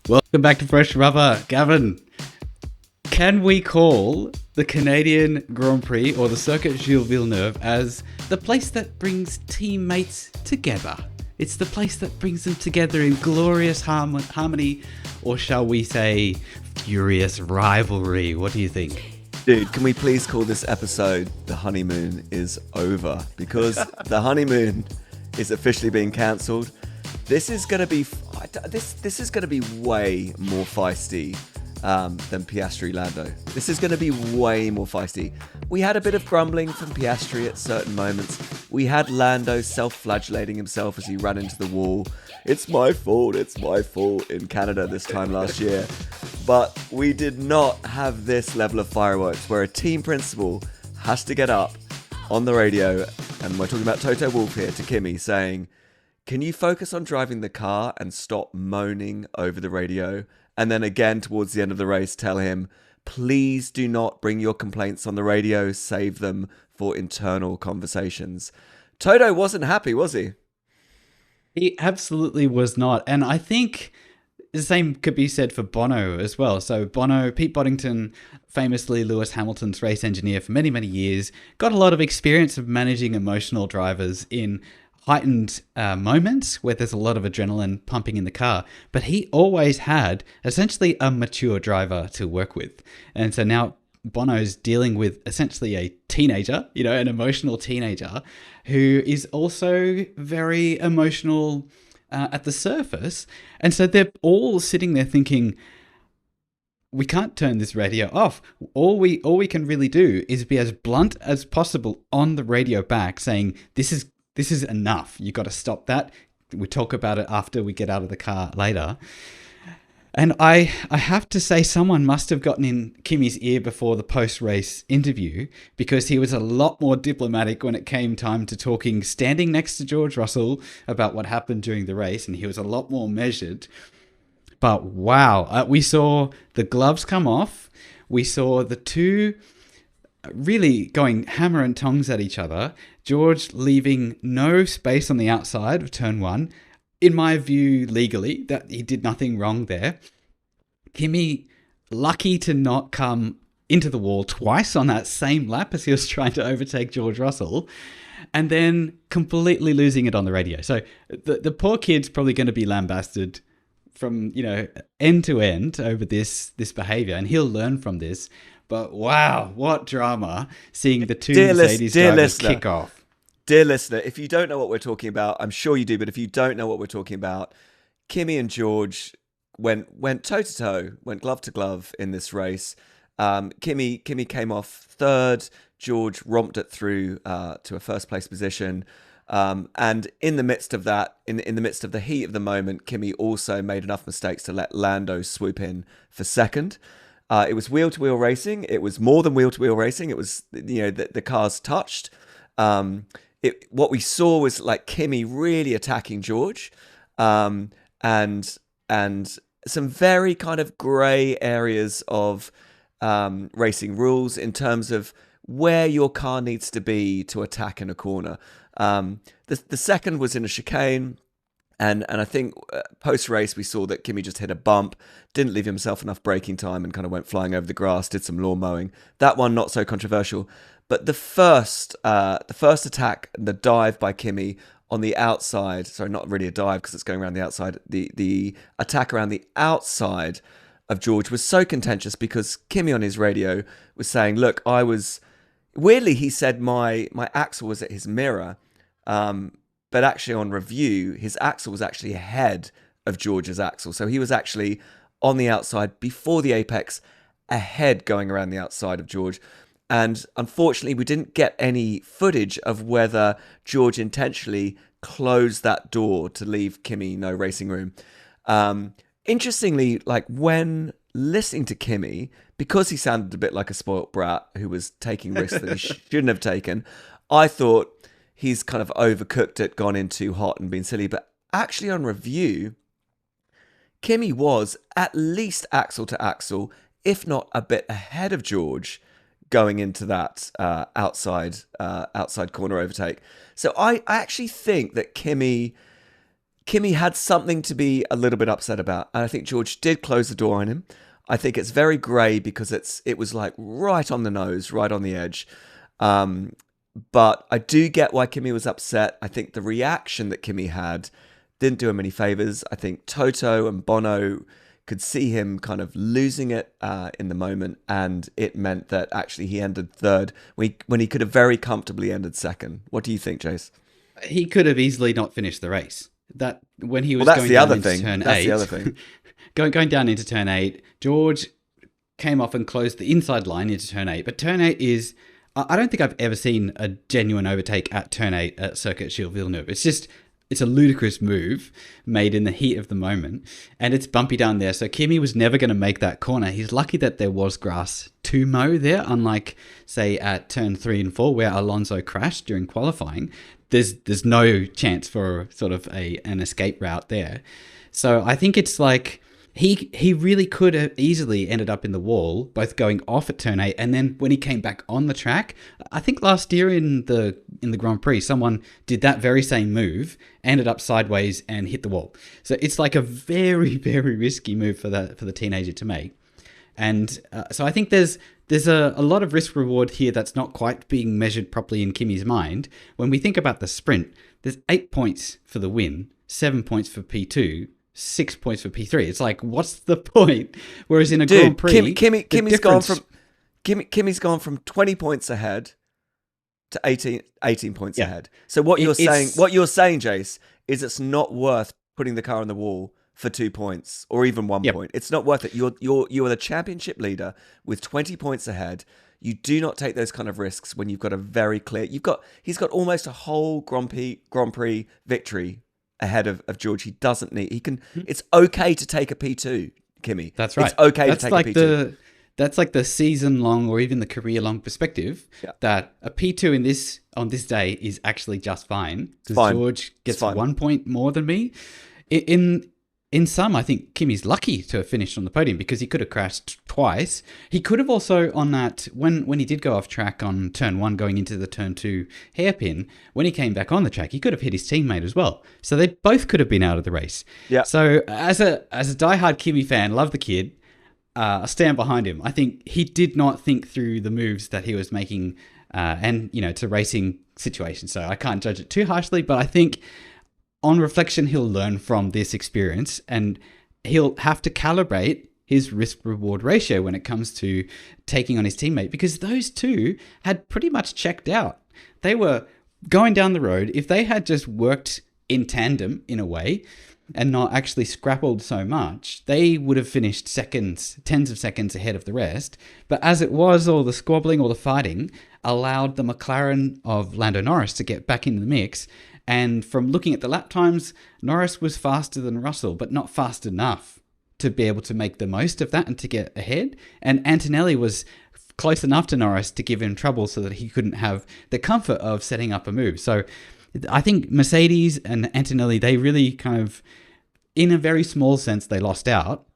Welcome back to Fresh Rubber. Gavin, can we call the Canadian Grand Prix or the Circuit Gilles Villeneuve as the place that brings teammates together? It's the place that brings them together in glorious harmony, or shall we say furious rivalry? What do you think? Dude, can we please call this episode The Honeymoon is Over? Because the honeymoon is officially being cancelled. This is going to be this is going to be way more feisty than Piastri Lando. This is going to be way more feisty. We had a bit of grumbling from Piastri at certain moments. We had Lando self-flagellating himself as he ran into the wall. It's my fault in Canada this time last year. But we did not have this level of fireworks where a team principal has to get up on the radio, and we're talking about Toto Wolff here, to Kimi saying, can you focus on driving the car and stop moaning over the radio? And then again, towards the end of the race, tell him, please do not bring your complaints on the radio. Save them for internal conversations. Toto wasn't happy, was he? He absolutely was not. And I think the same could be said for Bono as well. So Bono, Pete Boddington, famously Lewis Hamilton's race engineer for many, many years, got a lot of experience of managing emotional drivers in heightened moments where there's a lot of adrenaline pumping in the car, but he always had essentially a mature driver to work with. And so now Bono's dealing with essentially a teenager, an emotional teenager who is also very emotional at the surface. And so they're all sitting there thinking, we can't turn this radio off. All we can really do is be as blunt as possible on the radio back, saying, this is enough. You got to stop that. We talk about it after we get out of the car later. And I have to say, someone must have gotten in Kimi's ear before the post-race interview, because he was a lot more diplomatic when it came time to talking, standing next to George Russell about what happened during the race, and he was a lot more measured. But wow, we saw the gloves come off. We saw the two really going hammer and tongs at each other. George leaving no space on the outside of turn one. In my view, legally, that he did nothing wrong there. Kimi, lucky to not come into the wall twice on that same lap as he was trying to overtake George Russell, and then completely losing it on the radio. So the poor kid's probably going to be lambasted from, end to end over this behavior, and he'll learn from this. But wow, what drama seeing the two Mercedes drivers kick off. Dear listener, if you don't know what we're talking about, I'm sure you do, but if you don't know what we're talking about, Kimi and George went toe-to-toe, went glove to glove in this race. Kimi came off third. George romped it through to a first-place position. And in the midst of that, in the midst of the heat of the moment, Kimi also made enough mistakes to let Lando swoop in for second. It was wheel-to-wheel racing. It was more than wheel-to-wheel racing. It was, the cars touched. What we saw was like Kimi really attacking George, and some very kind of grey areas of racing rules in terms of where your car needs to be to attack in a corner. The second was in a chicane. And I think post-race, we saw that Kimi just hit a bump, didn't leave himself enough braking time and kind of went flying over the grass, did some lawn mowing. That one, not so controversial. But the first attack, the dive by Kimi on the outside, sorry, not really a dive because it's going around the outside, the attack around the outside of George was so contentious because Kimi on his radio was saying, look, weirdly, he said my axle was at his mirror, but actually on review, his axle was actually ahead of George's axle. So he was actually on the outside before the apex, ahead going around the outside of George. And unfortunately, we didn't get any footage of whether George intentionally closed that door to leave Kimi no racing room. Interestingly, like when listening to Kimi, because he sounded a bit like a spoilt brat who was taking risks that he shouldn't have taken, I thought, he's kind of overcooked it, gone in too hot and been silly. But actually on review, Kimi was at least axle to axle, if not a bit ahead of George going into that outside corner overtake. So I actually think that Kimi Kimi had something to be a little bit upset about, and I think George did close the door on him. I think it's very grey because it was like right on the nose, right on the edge. But I do get why Kimi was upset. I think the reaction that Kimi had didn't do him any favours. I think Toto and Bono could see him kind of losing it in the moment, and it meant that actually he ended third when he could have very comfortably ended second. What do you think, Jace? He could have easily not finished the race. That when he was Well, that's going the down other into thing. turn That's 8, the other thing. going down into turn 8, George came off and closed the inside line into turn 8. But turn 8 is, I don't think I've ever seen a genuine overtake at turn 8 at Circuit Gilles Villeneuve. It's a ludicrous move made in the heat of the moment, and it's bumpy down there. So Kimi was never going to make that corner. He's lucky that there was grass to mow there, unlike, say, at turn 3 and 4 where Alonso crashed during qualifying. There's no chance for sort of an escape route there. So I think it's like he really could have easily ended up in the wall, both going off at turn 8 and then when he came back on the track. I think last year in the Grand Prix, someone did that very same move, ended up sideways and hit the wall. So it's like a very, very risky move for the teenager to make. And so I think there's a lot of risk reward here that's not quite being measured properly in Kimi's mind. When we think about the sprint, there's 8 points for the win, 7 points for P2, 6 points for P3. It's like, what's the point? Whereas in a Grand Prix, Kimi's gone from 20 points ahead to 18 points ahead. So what you're saying, Jace, is it's not worth putting the car on the wall for 2 points or even 1 point. It's not worth it. You are the championship leader with 20 points ahead. You do not take those kind of risks when you've got a very clear. He's got almost a whole Grand Prix victory ahead of George. He doesn't need. He can. It's okay to take a P2, Kimi. That's right. It's okay to take a P2. That's like the season-long or even the career-long perspective that a P2 on this day is actually just fine because George gets 1 point more than me. In some, I think Kimi's lucky to have finished on the podium because he could have crashed twice. He could have also on that, when he did go off track on turn 1 going into the turn 2 hairpin, when he came back on the track, he could have hit his teammate as well. So they both could have been out of the race. Yeah. So as a diehard Kimi fan, love the kid. I stand behind him. I think he did not think through the moves that he was making and, it's a racing situation. So I can't judge it too harshly, but I think on reflection, he'll learn from this experience and he'll have to calibrate his risk-reward ratio when it comes to taking on his teammate because those two had pretty much checked out. They were going down the road. If they had just worked in tandem in a way and not actually scrappled so much, they would have finished tens of seconds ahead of the rest. But as it was, all the squabbling, all the fighting allowed the McLaren of Lando Norris to get back into the mix. And from looking at the lap times, Norris was faster than Russell, but not fast enough to be able to make the most of that and to get ahead. And Antonelli was close enough to Norris to give him trouble so that he couldn't have the comfort of setting up a move. So I think Mercedes and Antonelli, they really kind of, in a very small sense, they lost out.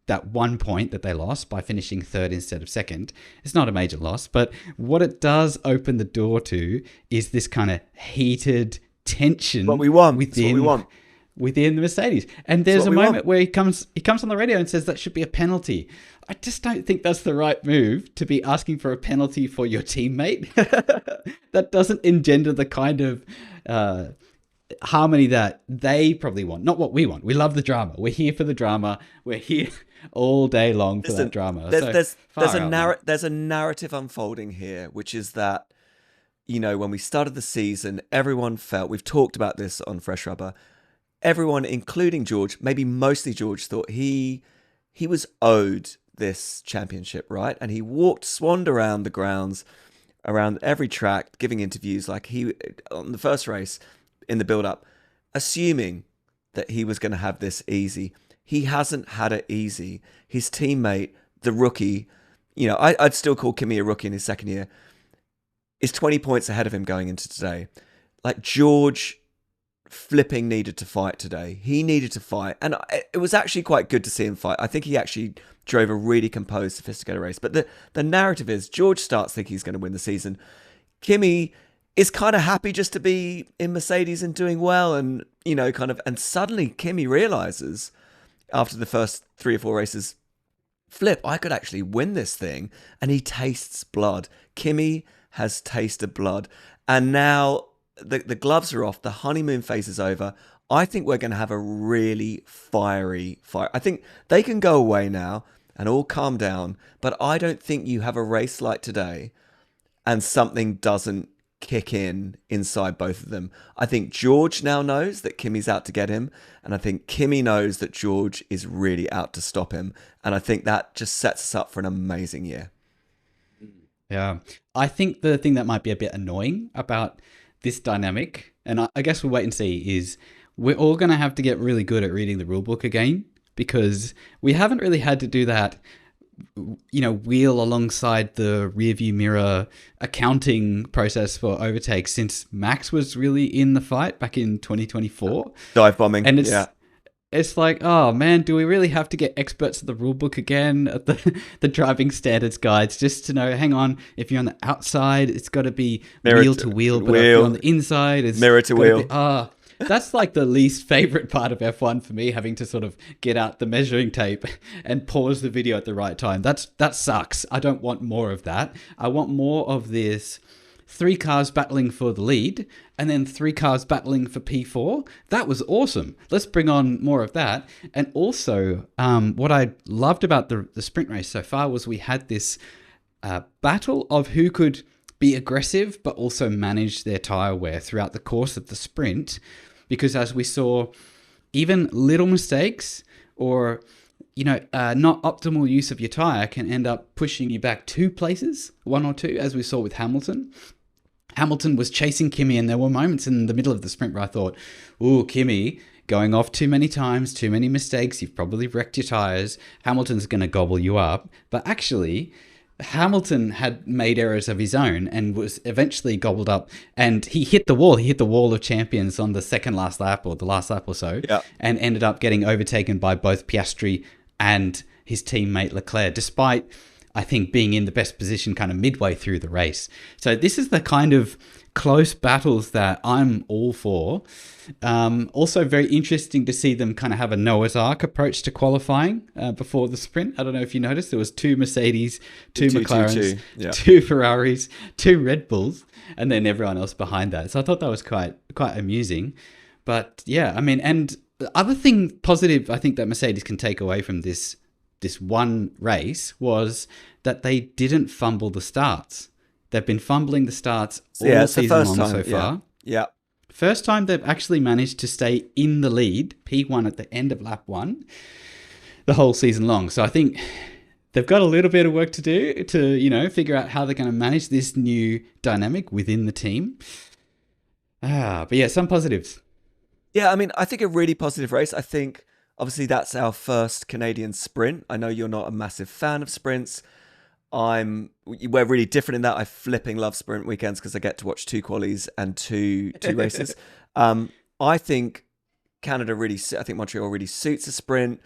That 1 point that they lost by finishing third instead of second. It's not a major loss, but what it does open the door to is this kind of heated tension within the Mercedes. And there's a moment where he comes on the radio and says that should be a penalty. I just don't think that's the right move to be asking for a penalty for your teammate. That doesn't engender the kind of harmony that they probably want, not what we want. We love the drama. We're here for the drama. We're here all day long for that drama. There's a narrative unfolding here, which is that, when we started the season, everyone felt, we've talked about this on Fresh Rubber, everyone, including George, maybe mostly George, thought he was owed this championship, right? And he swanned around the grounds, around every track, giving interviews like on the first race in the build-up, assuming that he was going to have this easy. He hasn't had it easy. His teammate, the rookie, I'd still call Kimi a rookie in his second year, is 20 points ahead of him going into today. Like George flipping needed to fight today. He needed to fight. And it was actually quite good to see him fight. I think he actually drove a really composed, sophisticated race. But the narrative is George starts thinking he's going to win the season. Kimi is kind of happy just to be in Mercedes and doing well, and and suddenly Kimi realizes after the first 3 or 4 races, flip, I could actually win this thing, and he tastes blood. Kimi has tasted blood, and now the gloves are off, the honeymoon phase is over. I think we're going to have a really fiery fire. I think they can go away now and all calm down, but I don't think you have a race like today and something doesn't kick in inside both of them. I think George now knows that Kimi's out to get him, and I think Kimi knows that George is really out to stop him, and I think that just sets us up for an amazing year. Yeah, I think the thing that might be a bit annoying about this dynamic, and I guess we'll wait and see, is we're all going to have to get really good at reading the rulebook again, because we haven't really had to do that, wheel alongside the rearview mirror accounting process for overtakes since Max was really in the fight back in 2024. Dive bombing. And it's like, oh man, do we really have to get experts at the rulebook again, at the driving standards guides, just to know, hang on, if you're on the outside, it's got to be wheel to wheel, but if you're on the inside, it's mirror to wheel. That's like the least favorite part of F1 for me, having to sort of get out the measuring tape and pause the video at the right time. That sucks. I don't want more of that. I want more of this 3 cars battling for the lead and then 3 cars battling for P4. That was awesome. Let's bring on more of that. And also, what I loved about the sprint race so far was we had this battle of who could be aggressive but also manage their tyre wear throughout the course of the sprint. Because as we saw, even little mistakes or, not optimal use of your tyre can end up pushing you back 2 places, 1 or 2, as we saw with Hamilton. Hamilton was chasing Kimi, and there were moments in the middle of the sprint where I thought, ooh, Kimi, going off too many times, too many mistakes, you've probably wrecked your tyres, Hamilton's going to gobble you up. But actually, Hamilton had made errors of his own and was eventually gobbled up, and he hit the wall. He hit the wall of champions on the second last lap or the last lap or so, and ended up getting overtaken by both Piastri and his teammate Leclerc, despite, I think, being in the best position kind of midway through the race. So this is the kind of close battles that I'm all for. Also very interesting to see them kind of have a Noah's Ark approach to qualifying before the sprint. I don't know if you noticed, there was 2 Mercedes, 2 McLarens, 2 Ferraris, 2 Red Bulls, and then everyone else behind that. So I thought that was quite amusing. But yeah, I mean, and the other thing positive I think that Mercedes can take away from this one race was that they didn't fumble the starts. They've been fumbling the starts all season long so far. Yeah. First time they've actually managed to stay in the lead, P1 at the end of lap 1, the whole season long. So I think they've got a little bit of work to do to, figure out how they're going to manage this new dynamic within the team. But yeah, some positives. Yeah, I mean, I think a really positive race. I think, obviously, that's our first Canadian sprint. I know you're not a massive fan of sprints. We're really different in that I flipping love sprint weekends because I get to watch 2 qualies and two races. I think I think Montreal really suits a sprint.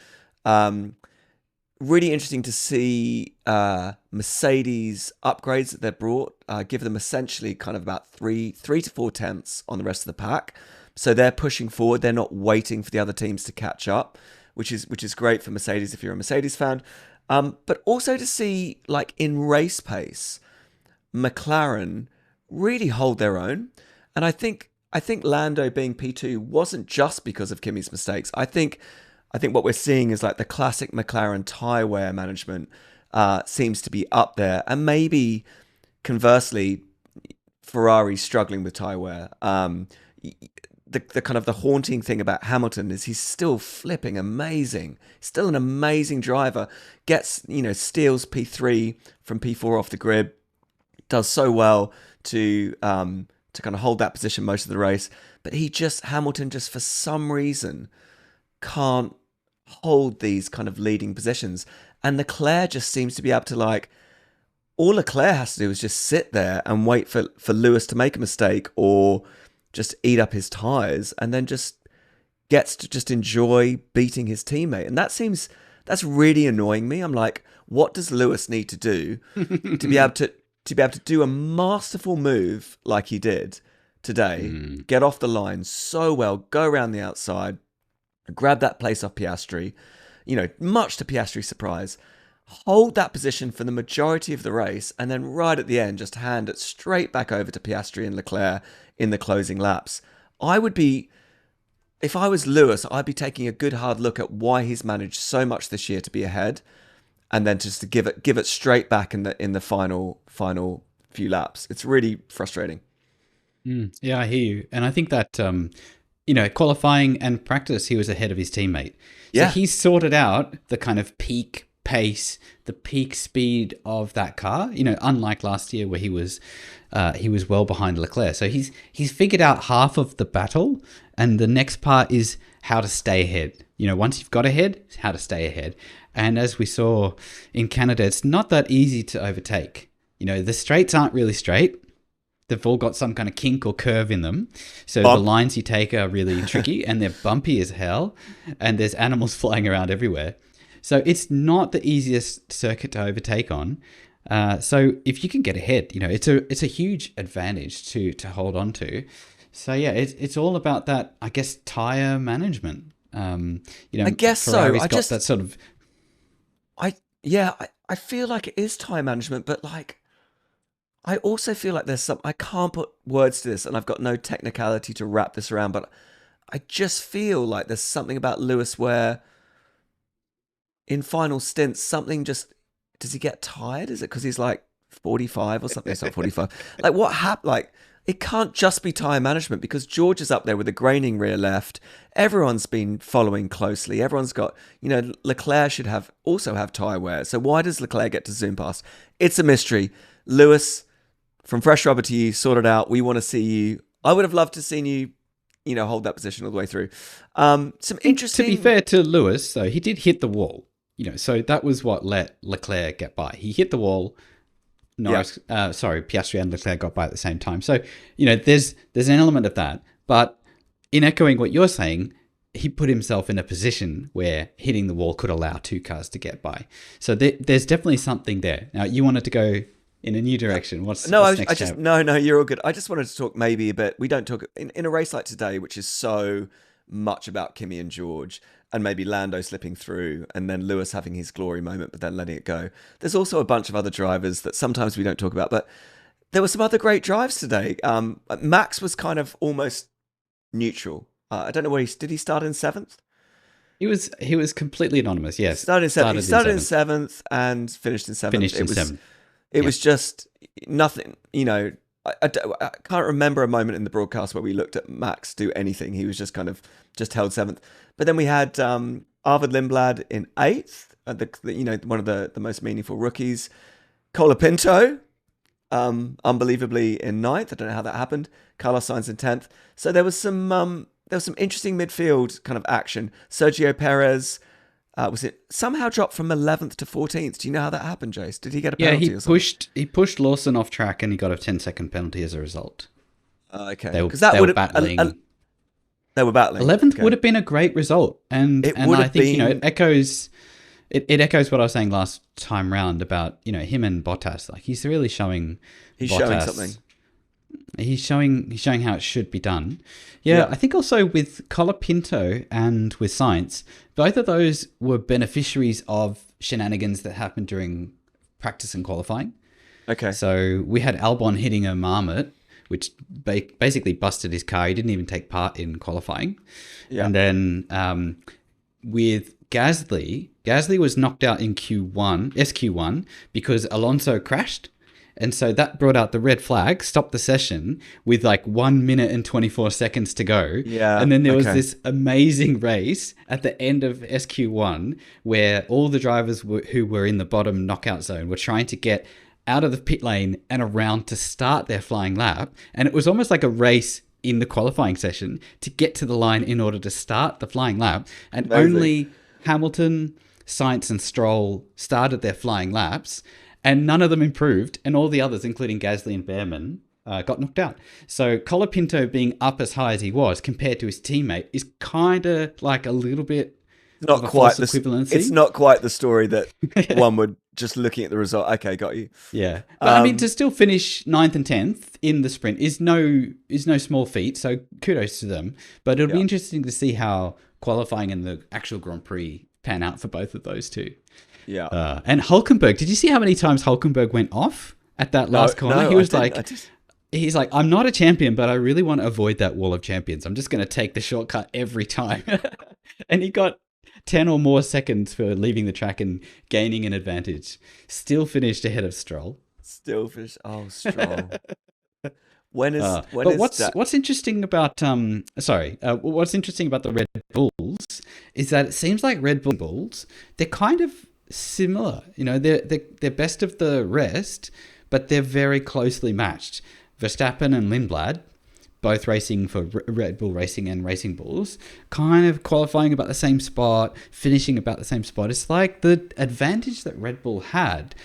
Really interesting to see Mercedes upgrades that they've brought, give them essentially kind of about 3 to 4 tenths on the rest of the pack. So they're pushing forward. They're not waiting for the other teams to catch up, which is great for Mercedes if you're a Mercedes fan. But also to see, like, in race pace, McLaren really hold their own. And I think Lando being P2 wasn't just because of Kimi's mistakes. I think what we're seeing is like the classic McLaren tyre wear management seems to be up there. And maybe conversely, Ferrari struggling with tyre wear. The kind of the haunting thing about Hamilton is he's still flipping amazing. Still an amazing driver. Gets, steals P3 from P4 off the grid. Does so well to kind of hold that position most of the race. But Hamilton just for some reason can't hold these kind of leading positions. And Leclerc just seems to be able to, all Leclerc has to do is just sit there and wait for Lewis to make a mistake or just eat up his tyres, and then just gets to just enjoy beating his teammate. And that's really annoying me. I'm like, what does Lewis need to do to be able to to be able to do a masterful move like he did today, get off the line so well, go around the outside, grab that place off Piastri, much to Piastri's surprise, hold that position for the majority of the race, and then right at the end, just hand it straight back over to Piastri and Leclerc in the closing laps. If I was Lewis, I'd be taking a good hard look at why he's managed so much this year to be ahead, and then just to give it straight back in the final few laps. It's really frustrating. Yeah, I hear you. And I think that, qualifying and practice, he was ahead of his teammate. So he's sorted out the kind of peak pace, the peak speed of that car, unlike last year where he was well behind Leclerc. So he's figured out half of the battle, and the next part is how to stay ahead. Once you've got ahead, it's how to stay ahead. And as we saw in Canada, it's not that easy to overtake. The straights aren't really straight. They've all got some kind of kink or curve in them. So the lines you take are really tricky, and they're bumpy as hell, and there's animals flying around everywhere. So it's not the easiest circuit to overtake on. So if you can get ahead, it's a huge advantage to hold on to. So yeah, it's all about that, I guess, tyre management. I guess Ferrari's so. got that sort of. I feel like it is tyre management, but like, I also feel like I can't put words to this, and I've got no technicality to wrap this around, but I just feel like there's something about Lewis where in final stints, does he get tired? Is it because he's like 45 or something? It's not 45. Like what happened? Like, it can't just be tyre management, because George is up there with a graining rear left. Everyone's been following closely. Everyone's got, Leclerc should also have tyre wear. So why does Leclerc get to zoom past? It's a mystery. Lewis, from fresh rubber to you, sort it out. We want to see you. I would have loved to have seen you, hold that position all the way through. Some interesting. To be fair to Lewis, though, he did hit the wall. So that was what let Leclerc get by. He hit the wall. Piastri and Leclerc got by at the same time. So, there's an element of that. But in echoing what you're saying, he put himself in a position where hitting the wall could allow two cars to get by. So there's definitely something there. Now, you wanted to go in a new direction. What's next? No, you're all good. I just wanted to talk maybe a bit. We don't talk in a race like today, which is so much about Kimi and George, and maybe Lando slipping through, and then Lewis having his glory moment, but then letting it go. There's also a bunch of other drivers that sometimes we don't talk about, but there were some other great drives today. Max was kind of almost neutral. I don't know where did he start in seventh? He was completely anonymous. Yes, He started in seventh and finished in seventh. It was just nothing. I can't remember a moment in the broadcast where we looked at Max do anything. He was just kind of held seventh. But then we had Arvid Lindblad in eighth, one of the most meaningful rookies. Colapinto, unbelievably in ninth. I don't know how that happened. Carlos Sainz in 10th. So there was some interesting midfield kind of action. Sergio Perez was it somehow dropped from 11th to 14th? Do you know how that happened, Jace? Did he get a penalty? Yeah, he pushed Lawson off track, and he got a 10-second penalty as a result. Okay, because they were battling. They were battling. 11th would have been a great result, and I think it echoes. It echoes what I was saying last time round about him and Bottas. Like, he's really showing. He's Bottas, showing something. He's showing how it should be done. Yeah, I think also with Colapinto and with Sainz, both of those were beneficiaries of shenanigans that happened during practice and qualifying. Okay. So we had Albon hitting a marmot, which basically busted his car. He didn't even take part in qualifying. Yeah. And then with Gasly was knocked out in SQ1 because Alonso crashed. And so that brought out the red flag, stopped the session with like 1 minute and 24 seconds to go. Yeah. And then there was this amazing race at the end of SQ1 where all the drivers who were in the bottom knockout zone were trying to get out of the pit lane and around to start their flying lap. And it was almost like a race in the qualifying session to get to the line in order to start the flying lap. And only Hamilton, Sainz and Stroll started their flying laps. And none of them improved, and all the others, including Gasly and Behrman, got knocked out. So Colapinto being up as high as he was compared to his teammate is kind of like a little bit not of a quite false the equivalency. it's not quite the story that one would just looking at the result. Okay, got you. Yeah, but I mean, to still finish 9th and 10th in the sprint is no small feat. So kudos to them. But it'll be interesting to see how qualifying and the actual Grand Prix pan out for both of those two. Yeah. And Hulkenberg, did you see how many times Hulkenberg went off at that last corner? No, He was he's like, I'm not a champion, but I really want to avoid that wall of champions. I'm just going to take the shortcut every time. And he got 10 or more seconds for leaving the track and gaining an advantage. Still finished ahead of Stroll. Still finished. Oh, Stroll. What's interesting about what's interesting about the Red Bulls is that it seems like Red Bulls, they're kind of similar. You know, they're best of the rest, but they're very closely matched. Verstappen and Lindblad, both racing for Red Bull Racing and Racing Bulls, kind of qualifying about the same spot, finishing about the same spot. It's like the advantage that Red Bull had,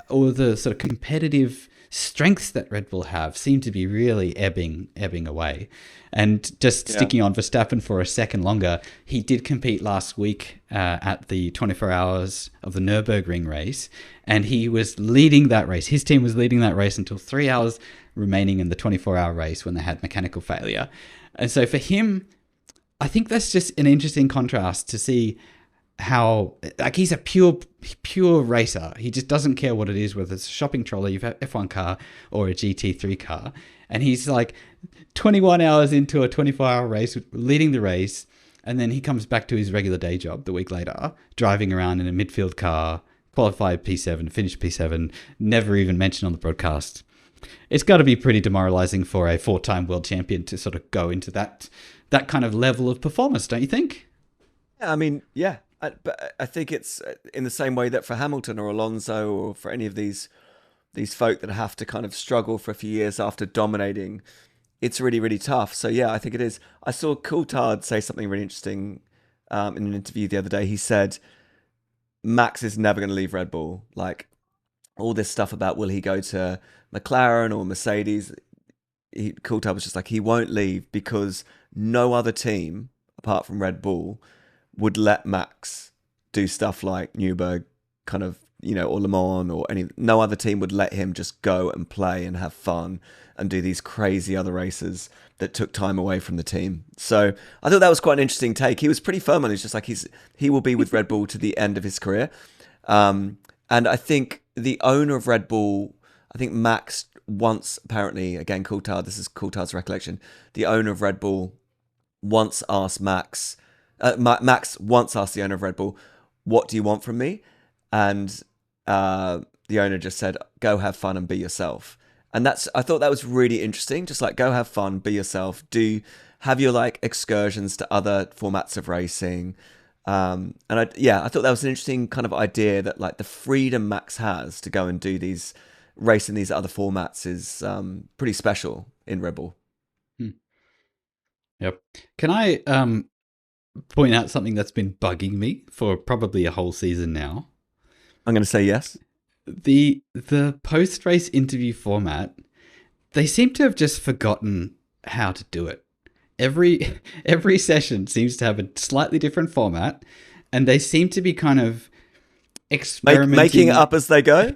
or the sort of competitive strengths that Red Bull have, seem to be really ebbing away. And just sticking on Verstappen for a second longer, he did compete last week at the 24 hours of the Nürburgring race, and he was leading that race. His team was leading that race until 3 hours remaining in the 24-hour race when they had mechanical failure. And so for him, I think that's just an interesting contrast to see how, like, he's a pure racer. He just doesn't care what it is, whether it's a shopping trolley, F1 car, or a GT3 car. And he's like 21 hours into a 24-hour race, leading the race, and then he comes back to his regular day job the week later, driving around in a midfield car, qualified P7, finished P7, never even mentioned on the broadcast. It's got to be pretty demoralizing for a 4-time world champion to sort of go into that kind of level of performance, don't you think? I mean, yeah. But I think it's in the same way that for Hamilton or Alonso or for any of these folk that have to kind of struggle for a few years after dominating, it's really, really tough. So yeah, I think it is. I saw Coulthard say something really interesting in an interview the other day. He said, Max is never going to leave Red Bull. Like, all this stuff about will he go to McLaren or Mercedes, Coulthard was just like, he won't leave because no other team apart from Red Bull would let Max do stuff like Nürburgring, kind of, you know, or Le Mans, or no other team would let him just go and play and have fun and do these crazy other races that took time away from the team. So I thought that was quite an interesting take. He was pretty firm on it. He's just like, he will be with Red Bull to the end of his career. And I think the owner of Red Bull, I think Max once, apparently, again, Coulthard, this is Coulthard's recollection, the owner of Red Bull once asked Max once asked the owner of Red Bull, what do you want from me? And the owner just said, go have fun and be yourself. And I thought that was really interesting. Just like, go have fun, be yourself, have your like excursions to other formats of racing. And I thought that was an interesting kind of idea, that like the freedom Max has to go and do these race in these other formats is pretty special in Red Bull. Yep. Can I point out something that's been bugging me for probably a whole season now? I'm going to say yes. The post-race interview format, they seem to have just forgotten how to do it. Every session seems to have a slightly different format, and they seem to be kind of experimenting, making it up as they go.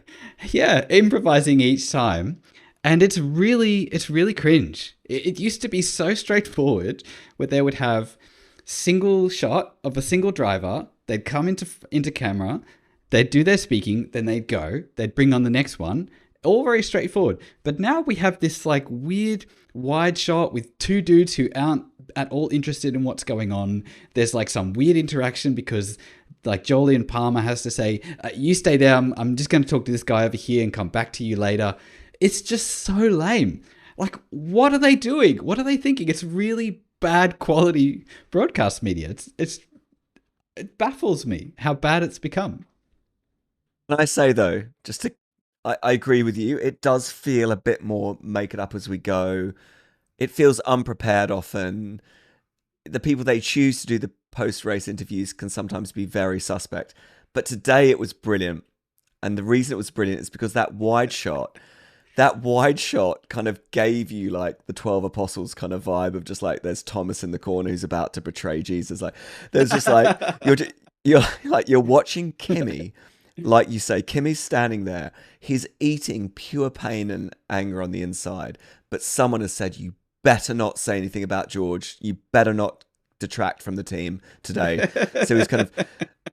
Yeah, improvising each time. And it's really cringe. It used to be so straightforward, where they would have single shot of a single driver. They'd come into camera, they'd do their speaking, then they'd go, they'd bring on the next one. All very straightforward. But now we have this like weird wide shot with two dudes who aren't at all interested in what's going on. There's like some weird interaction because like Jolyon Palmer has to say, you stay there, I'm just going to talk to this guy over here and come back to you later. It's just so lame. Like, what are they doing? What are they thinking? It's really bad quality broadcast media. It baffles me how bad it's become. Can I say though, I agree with you. It does feel a bit more make it up as we go. It feels unprepared often. The people they choose to do the post-race interviews can sometimes be very suspect. But today it was brilliant. And the reason it was brilliant is because that wide shot, that wide shot kind of gave you like the 12 apostles kind of vibe of just like there's Thomas in the corner who's about to betray Jesus. Like there's just like you're watching Kimi, like you say, Kimi's standing there. He's eating pure pain and anger on the inside, but someone has said, you better not say anything about George. You better not detract from the team today. So he's kind of,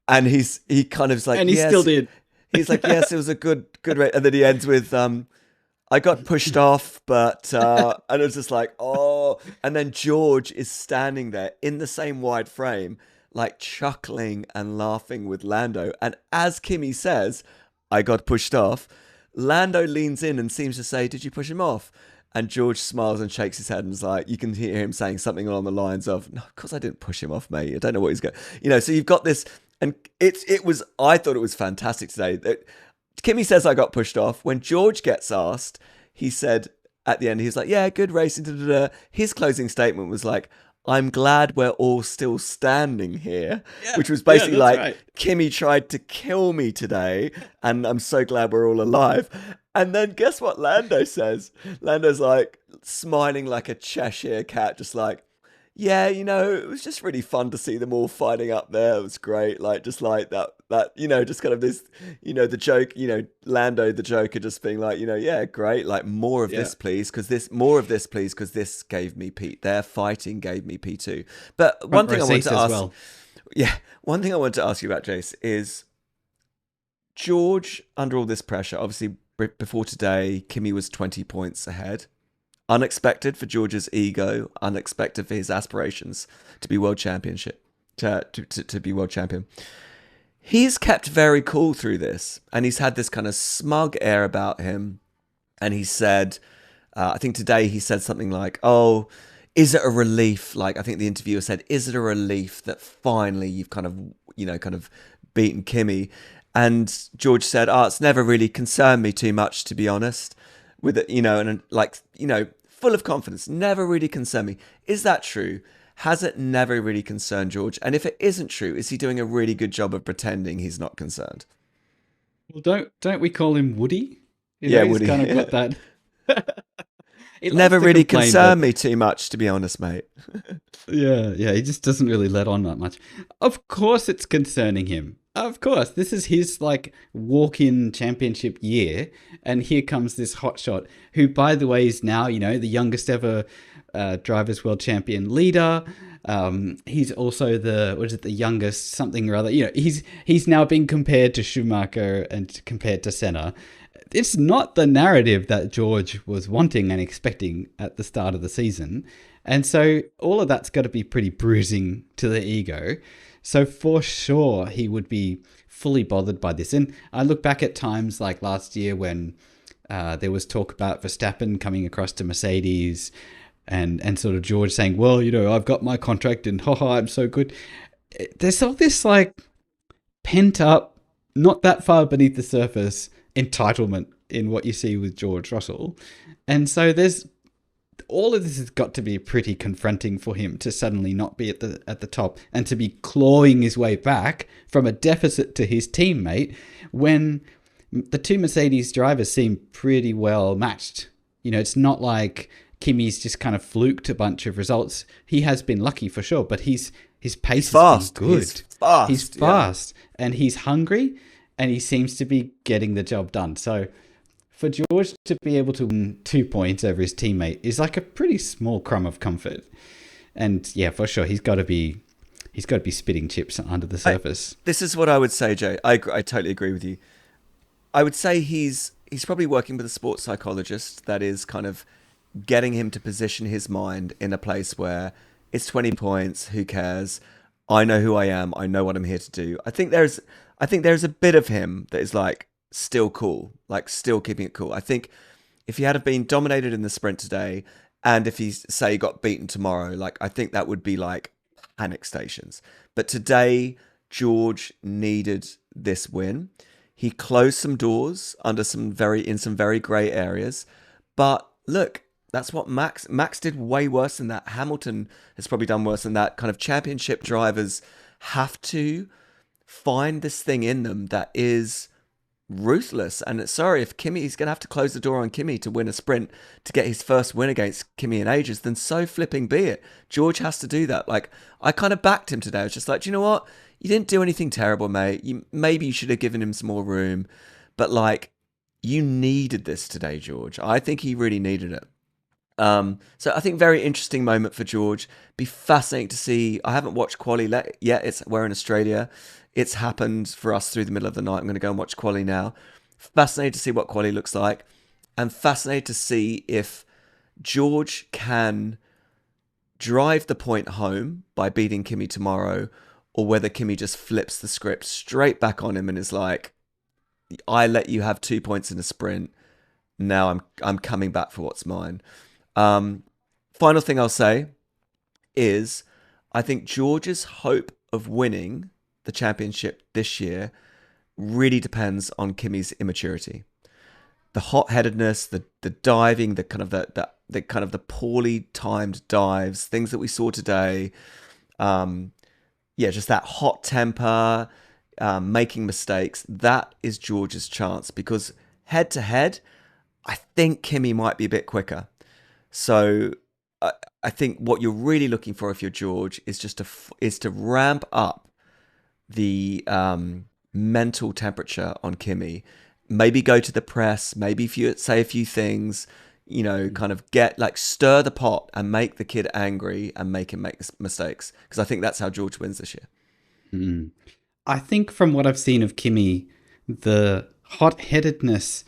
and he kind of is like, and he yes. still did. He's like, yes, it was a good race. And then he ends with, I got pushed off, but, and it was just like, oh, and then George is standing there in the same wide frame, like chuckling and laughing with Lando. And as Kimi says, I got pushed off, Lando leans in and seems to say, did you push him off? And George smiles and shakes his head and is like, you can hear him saying something along the lines of, no, of course I didn't push him off, mate. I don't know what he's going, so you've got this, and I thought it was fantastic today. Kimi says I got pushed off. When George gets asked, he said at the end, he's like, yeah, good racing. Da, da, da. His closing statement was like, I'm glad we're all still standing here, which was basically like, right. Kimi tried to kill me today, and I'm so glad we're all alive. And then guess what Lando says? Lando's like smiling like a Cheshire cat, just like, yeah, it was just really fun to see them all fighting up there. It was great. Like, just like that, just kind of this, the joke, Lando, the Joker, just being like, yeah, great. Like, more of this, please. Because this gave me Pete. Their fighting gave me P2. But one thing I wanted to ask, one thing I wanted to ask you about, Jace, is George, under all this pressure, obviously before today, Kimi was 20 points ahead. Unexpected for George's ego, unexpected for his aspirations to be world championship, to be world champion. He's kept very cool through this, and he's had this kind of smug air about him. And he said, I think today he said something like, "Oh, is it a relief?" Like, I think the interviewer said, "Is it a relief that finally you've kind of beaten Kimi?" And George said, "Oh, it's never really concerned me too much, to be honest." With it, and like, full of confidence, never really concerned me. Is that true? Has it never really concerned George? And if it isn't true, is he doing a really good job of pretending he's not concerned? Well, don't we call him Woody? Woody. He's kind of got that. It never really concerned me too much, to be honest, mate. Yeah, he just doesn't really let on that much. Of course it's concerning him. Of course, this is his like walk-in championship year, and here comes this hotshot, who, by the way, is now the youngest ever drivers' world champion leader. He's also the youngest something or other. He's now being compared to Schumacher and compared to Senna. It's not the narrative that George was wanting and expecting at the start of the season, and so all of that's got to be pretty bruising to the ego. So for sure, he would be fully bothered by this. And I look back at times like last year when there was talk about Verstappen coming across to Mercedes and sort of George saying, well, I've got my contract and I'm so good. There's all this like pent up, not that far beneath the surface entitlement in what you see with George Russell. And so all of this has got to be pretty confronting for him to suddenly not be at the top and to be clawing his way back from a deficit to his teammate when the two Mercedes drivers seem pretty well matched. It's not like Kimi's just kind of fluked a bunch of results. He has been lucky for sure, but his pace has been good. He's fast and he's hungry, and he seems to be getting the job done. So for George to be able to win 2 points over his teammate is like a pretty small crumb of comfort. And yeah, for sure, he's got to be spitting chips under the surface. This is what I would say, Jay. I totally agree with you. I would say he's probably working with a sports psychologist that is kind of getting him to position his mind in a place where it's 20 points, who cares? I know who I am. I know what I'm here to do. I think there's a bit of him that is like, still cool, like still keeping it cool. I think if he had been dominated in the sprint today, and if he say got beaten tomorrow, like I think that would be like panic stations. But today, George needed this win. He closed some doors in some very grey areas. But look, that's what Max did way worse than that. Hamilton has probably done worse than that. Kind of championship drivers have to find this thing in them that is ruthless. And sorry, if Kimi's going to have to close the door on Kimi to win a sprint to get his first win against Kimi in ages, then so flipping be it. George has to do that. Like, I kind of backed him today. I was just like, do you know what? You didn't do anything terrible, mate. Maybe you should have given him some more room. But like, you needed this today, George. I think he really needed it. So I think very interesting moment for George. Be fascinating to see. I haven't watched quali yet. We're in Australia. It's happened for us through the middle of the night. I'm going to go and watch quali now. Fascinated to see what quali looks like, and fascinated to see if George can drive the point home by beating Kimi tomorrow, or whether Kimi just flips the script straight back on him and is like, I let you have 2 points in a sprint. Now I'm coming back for what's mine. Final thing I'll say is I think George's hope of winning the championship this year really depends on Kimi's immaturity. The hot-headedness, the diving, the kind of the poorly timed dives, things that we saw today. Just that hot temper, making mistakes. That is George's chance, because head to head, I think Kimi might be a bit quicker. So I think what you're really looking for if you're George is just to ramp up the mental temperature on Kimi. Maybe go to the press. Maybe if you say a few things, kind of stir the pot and make the kid angry and make him make mistakes. Because I think that's how George wins this year. Mm. I think from what I've seen of Kimi, the hot-headedness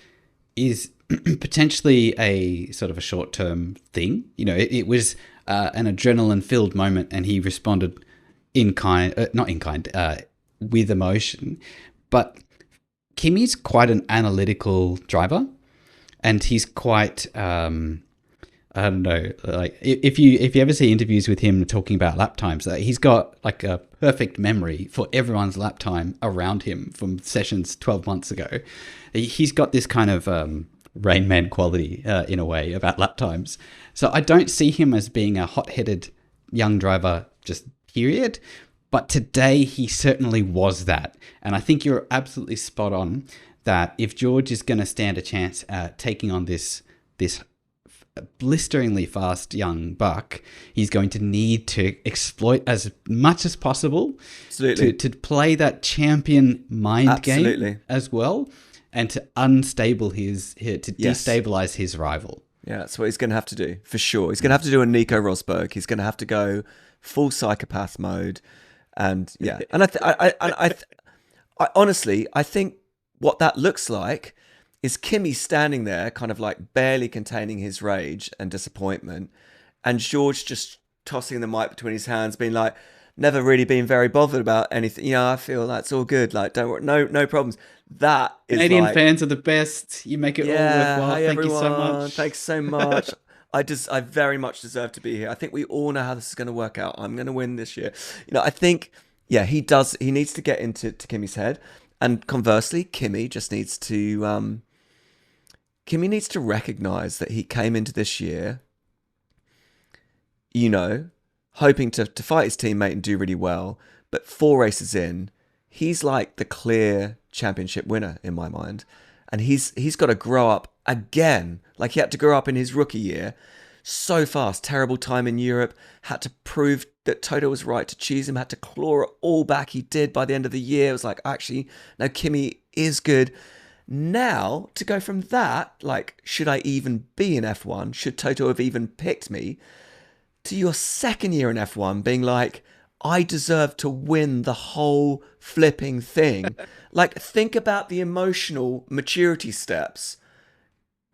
is potentially a sort of a short-term thing. It was an adrenaline-filled moment, and he responded with emotion. But Kimi's quite an analytical driver, and he's quite I don't know, like if you ever see interviews with him talking about lap times, he's got like a perfect memory for everyone's lap time around him from sessions 12 months ago. He's got this kind of Rain Man quality in a way about lap times. So I don't see him as being a hot-headed young driver, just period. But today he certainly was that. And I think you're absolutely spot on that if George is going to stand a chance at taking on this blisteringly fast young buck, he's going to need to exploit as much as possible to play that champion mind game as well, and to destabilize his rival. Yeah, that's what he's going to have to do for sure. He's going to have to do a Nico Rosberg. He's going to have to go full psychopath mode, and I honestly think what that looks like is Kimi standing there, kind of like barely containing his rage and disappointment, and George just tossing the mic between his hands, being like, never really been very bothered about anything. I feel that's all good. Like, don't worry, no problems. That is Canadian fans are the best. You make it all worthwhile. Hi, Thank everyone. you so much. Thanks so much. I very much deserve to be here. I think we all know how this is going to work out. I'm going to win this year. I think, he does. He needs to get into Kimi's head, and conversely, Kimi just needs to. Kimi needs to recognize that he came into this year, hoping to fight his teammate and do really well. But 4 races in, he's like the clear championship winner in my mind. And he's got to grow up again. Like he had to grow up in his rookie year so fast. Terrible time in Europe. Had to prove that Toto was right to choose him. Had to claw it all back. He did by the end of the year. It was like, actually, no, Kimi is good. Now, to go from that, like, should I even be in F1? Should Toto have even picked me? To your second year in F1 being like, I deserve to win the whole flipping thing. Like, think about the emotional maturity steps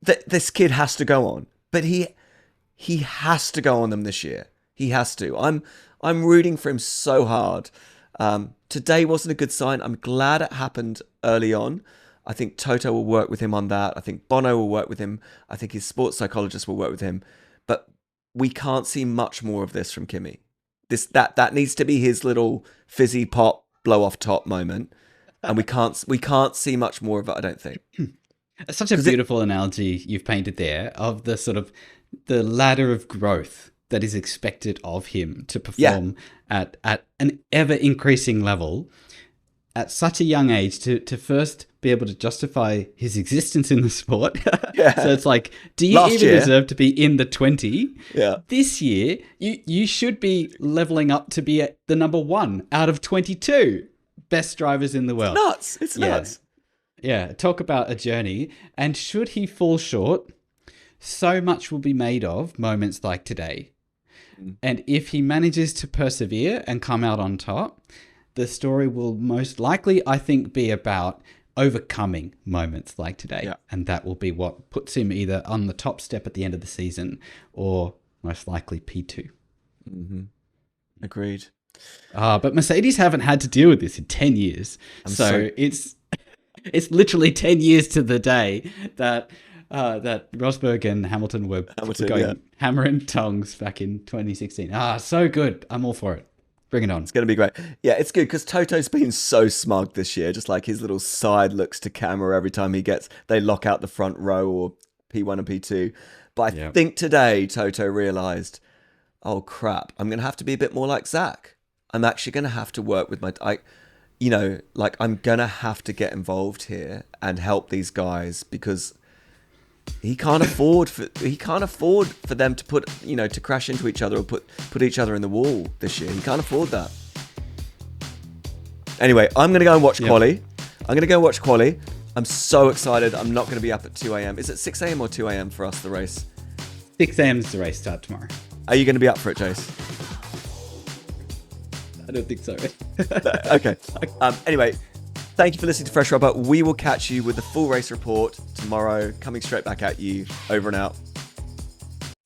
that this kid has to go on. But he has to go on them this year. He has to. I'm rooting for him so hard. Today wasn't a good sign. I'm glad it happened early on. I think Toto will work with him on that. I think Bono will work with him. I think his sports psychologist will work with him. But we can't see much more of this from Kimi. That needs to be his little fizzy pop blow off top moment, and we can't see much more of it, I don't think. It's such a beautiful analogy you've painted there of the sort of the ladder of growth that is expected of him to perform at an ever increasing level. at such a young age to first be able to justify his existence in the sport. Yeah. So it's like, do you Last even year. deserve to be in the 20? Yeah. This year, you should be leveling up to be at the number 1 out of 22 best drivers in the world. Nuts. It's nuts. Yeah, talk about a journey. And should he fall short, so much will be made of moments like today. And if he manages to persevere and come out on top, the story will most likely, I think, be about overcoming moments like today. Yeah. And that will be what puts him either on the top step at the end of the season or most likely P2. Agreed. But Mercedes haven't had to deal with this in 10 years. So it's literally 10 years to the day that Rosberg and Hamilton were going hammer and tongs back in 2016. So good. I'm all for it. Bring it on. It's going to be great. Yeah, it's good because Toto's been so smug this year. Just like his little side looks to camera every time they lock out the front row or P1 and P2. But I think today Toto realised, oh crap, I'm going to have to be a bit more like Zach. I'm actually going to have to work with I'm going to have to get involved here and help these guys because he can't afford for them to to crash into each other or put each other in the wall this year. He can't afford that. Anyway, I'm going to go and watch Quali. I'm going to go watch Quali. I'm so excited. I'm not going to be up at 2 a.m. Is it 6 a.m. or 2 a.m. for us, the race? 6 a.m. is the race start tomorrow. Are you going to be up for it, Jace? I don't think so. Okay. Anyway, thank you for listening to Fresh Rubber. We will catch you with the full race report tomorrow, coming straight back at you. Over and out.